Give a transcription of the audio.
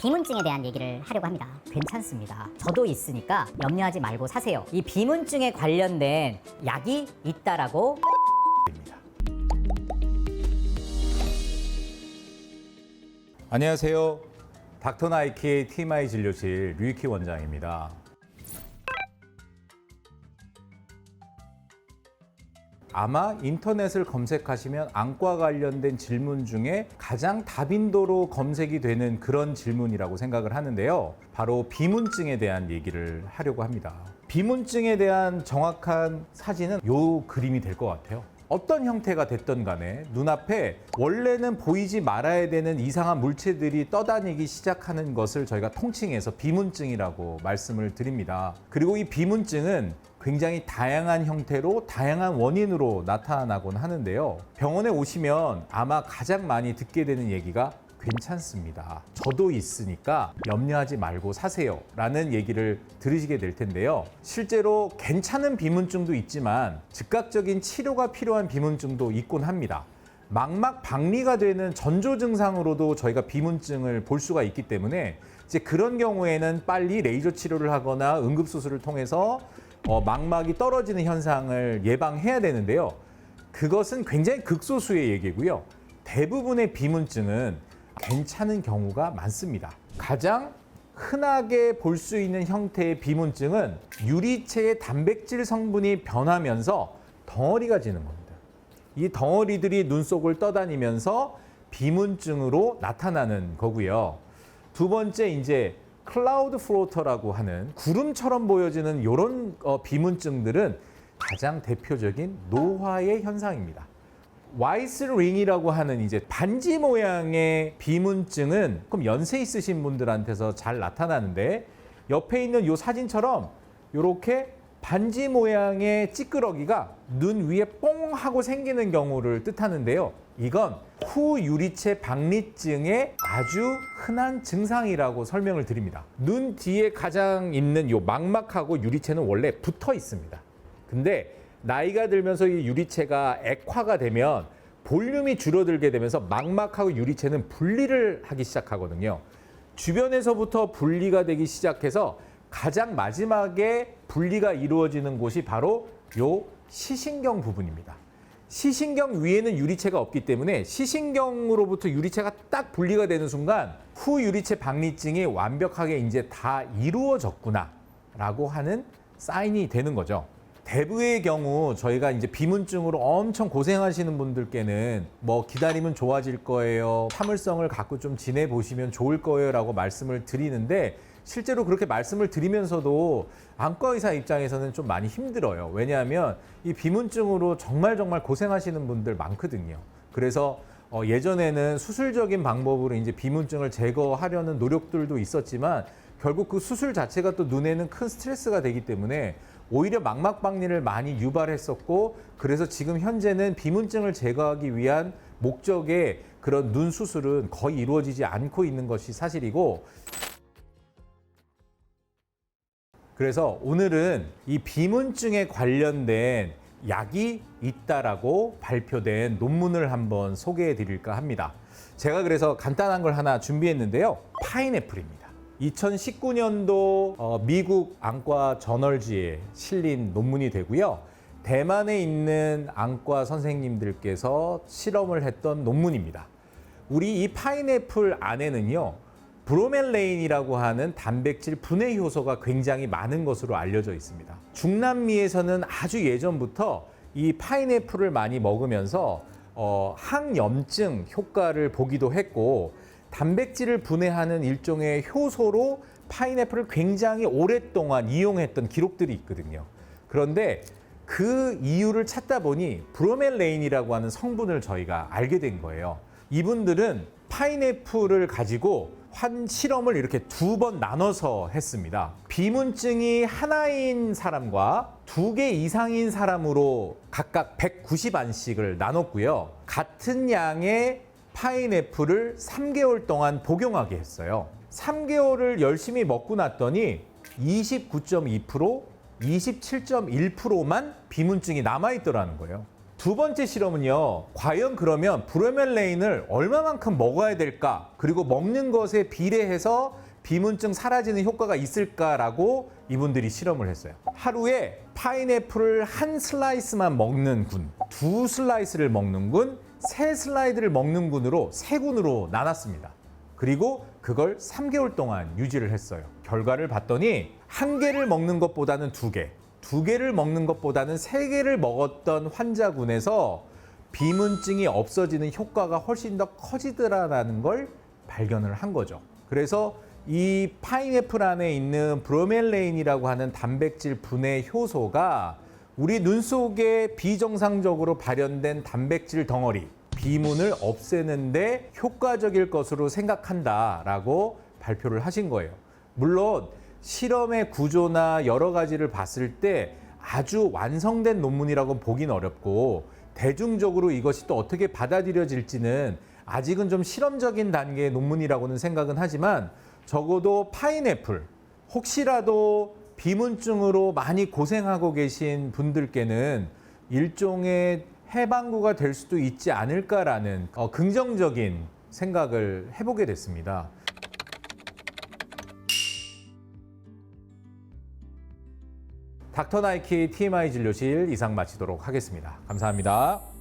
비문증에 대한 얘기를 하려고 합니다. 괜찮습니다. 저도 있으니까 염려하지 말고 사세요. 이 비문증에 관련된 약이 있다라고 안녕하세요. 닥터나이키의 TMI 진료실 류익희 원장입니다. 아마 인터넷을 검색하시면 안과 관련된 질문 중에 가장 다빈도로 검색이 되는 그런 질문이라고 생각을 하는데요. 바로 비문증에 대한 얘기를 하려고 합니다. 비문증에 대한 정확한 사진은 이 그림이 될 것 같아요. 어떤 형태가 됐든 간에 눈앞에 원래는 보이지 말아야 되는 이상한 물체들이 떠다니기 시작하는 것을 저희가 통칭해서 비문증이라고 말씀을 드립니다. 그리고 이 비문증은 굉장히 다양한 형태로 다양한 원인으로 나타나곤 하는데요. 병원에 오시면 아마 가장 많이 듣게 되는 얘기가 괜찮습니다. 저도 있으니까 염려하지 말고 사세요 라는 얘기를 들으시게 될 텐데요. 실제로 괜찮은 비문증도 있지만 즉각적인 치료가 필요한 비문증도 있곤 합니다. 망막 박리가 되는 전조 증상으로도 저희가 비문증을 볼 수가 있기 때문에 이제 그런 경우에는 빨리 레이저 치료를 하거나 응급수술을 통해서 망막이 떨어지는 현상을 예방해야 되는데요. 그것은 굉장히 극소수의 얘기고요. 대부분의 비문증은 괜찮은 경우가 많습니다. 가장 흔하게 볼 수 있는 형태의 비문증은 유리체의 단백질 성분이 변하면서 덩어리가 지는 겁니다. 이 덩어리들이 눈 속을 떠다니면서 비문증으로 나타나는 거고요. 두 번째 이제 클라우드 플로터라고 하는 구름처럼 보여지는 이런 비문증들은 가장 대표적인 노화의 현상입니다. 와이스 링이라고 하는 이제 반지 모양의 비문증은 그럼 연세 있으신 분들한테서 잘 나타나는데 옆에 있는 이 사진처럼 이렇게 반지 모양의 찌끄러기가 눈 위에 뽕 하고 생기는 경우를 뜻하는데요. 이건 후유리체 박리증의 아주 흔한 증상이라고 설명을 드립니다. 눈 뒤에 가장 있는 이 망막하고 유리체는 원래 붙어 있습니다. 근데 나이가 들면서 이 유리체가 액화가 되면 볼륨이 줄어들게 되면서 망막하고 유리체는 분리를 하기 시작하거든요. 주변에서부터 분리가 되기 시작해서 가장 마지막에 분리가 이루어지는 곳이 바로 요 시신경 부분입니다. 시신경 위에는 유리체가 없기 때문에 시신경으로부터 유리체가 딱 분리가 되는 순간 후유리체 박리증이 완벽하게 이제 다 이루어졌구나라고 하는 사인이 되는 거죠. 대부의 경우 저희가 이제 비문증으로 엄청 고생하시는 분들께는 뭐 기다리면 좋아질 거예요. 참을성을 갖고 좀 지내보시면 좋을 거예요 라고 말씀을 드리는데 실제로 그렇게 말씀을 드리면서도 안과 의사 입장에서는 좀 많이 힘들어요. 왜냐하면 이 비문증으로 정말 고생하시는 분들 많거든요. 그래서 예전에는 수술적인 방법으로 이제 비문증을 제거하려는 노력들도 있었지만 결국 그 수술 자체가 또 눈에는 큰 스트레스가 되기 때문에 오히려 망막 박리를 많이 유발했었고 그래서 지금 현재는 비문증을 제거하기 위한 목적의 그런 눈 수술은 거의 이루어지지 않고 있는 것이 사실이고 그래서 오늘은 이 비문증에 관련된 약이 있다라고 발표된 논문을 한번 소개해 드릴까 합니다. 제가 그래서 간단한 걸 하나 준비했는데요. 파인애플입니다. 2019년도 미국 안과 저널지에 실린 논문이 되고요. 대만에 있는 안과 선생님들께서 실험을 했던 논문입니다. 우리 이 파인애플 안에는요. 브로멜레인이라고 하는 단백질 분해 효소가 굉장히 많은 것으로 알려져 있습니다. 중남미에서는 아주 예전부터 이 파인애플을 많이 먹으면서 항염증 효과를 보기도 했고 단백질을 분해하는 일종의 효소로 파인애플을 굉장히 오랫동안 이용했던 기록들이 있거든요. 그런데 그 이유를 찾다 보니 브로멜레인이라고 하는 성분을 저희가 알게 된 거예요. 이분들은 파인애플을 가지고 한 실험을 이렇게 두 번 나눠서 했습니다. 비문증이 하나인 사람과 2개 이상인 사람으로 각각 190안씩을 나눴고요. 같은 양의 파인애플을 3개월 동안 복용하게 했어요. 3개월을 열심히 먹고 났더니 29.2%, 27.1%만 비문증이 남아있더라는 거예요. 두 번째 실험은요, 과연 그러면 브로멜레인을 얼마만큼 먹어야 될까? 그리고 먹는 것에 비례해서 비문증 사라지는 효과가 있을까라고 이분들이 실험을 했어요. 하루에 파인애플을 한 슬라이스만 먹는 군, 두 슬라이스를 먹는 군, 세 슬라이드를 먹는 군으로 세 군으로 나눴습니다. 그리고 그걸 3개월 동안 유지를 했어요. 결과를 봤더니 한 개를 먹는 것보다는 두 개, 두 개를 먹는 것보다는 세 개를 먹었던 환자군에서 비문증이 없어지는 효과가 훨씬 더 커지더라라는 걸 발견을 한 거죠. 그래서 이 파인애플 안에 있는 브로멜레인이라고 하는 단백질 분해 효소가 우리 눈 속에 비정상적으로 발현된 단백질 덩어리, 비문을 없애는데 효과적일 것으로 생각한다라고 발표를 하신 거예요. 물론 실험의 구조나 여러 가지를 봤을 때 아주 완성된 논문이라고 보긴 어렵고 대중적으로 이것이 또 어떻게 받아들여질지는 아직은 좀 실험적인 단계의 논문이라고는 생각은 하지만 적어도 파인애플, 혹시라도 비문증으로 많이 고생하고 계신 분들께는 일종의 해방구가 될 수도 있지 않을까라는 긍정적인 생각을 해보게 됐습니다. 닥터 나이키 TMI 진료실 이상 마치도록 하겠습니다. 감사합니다.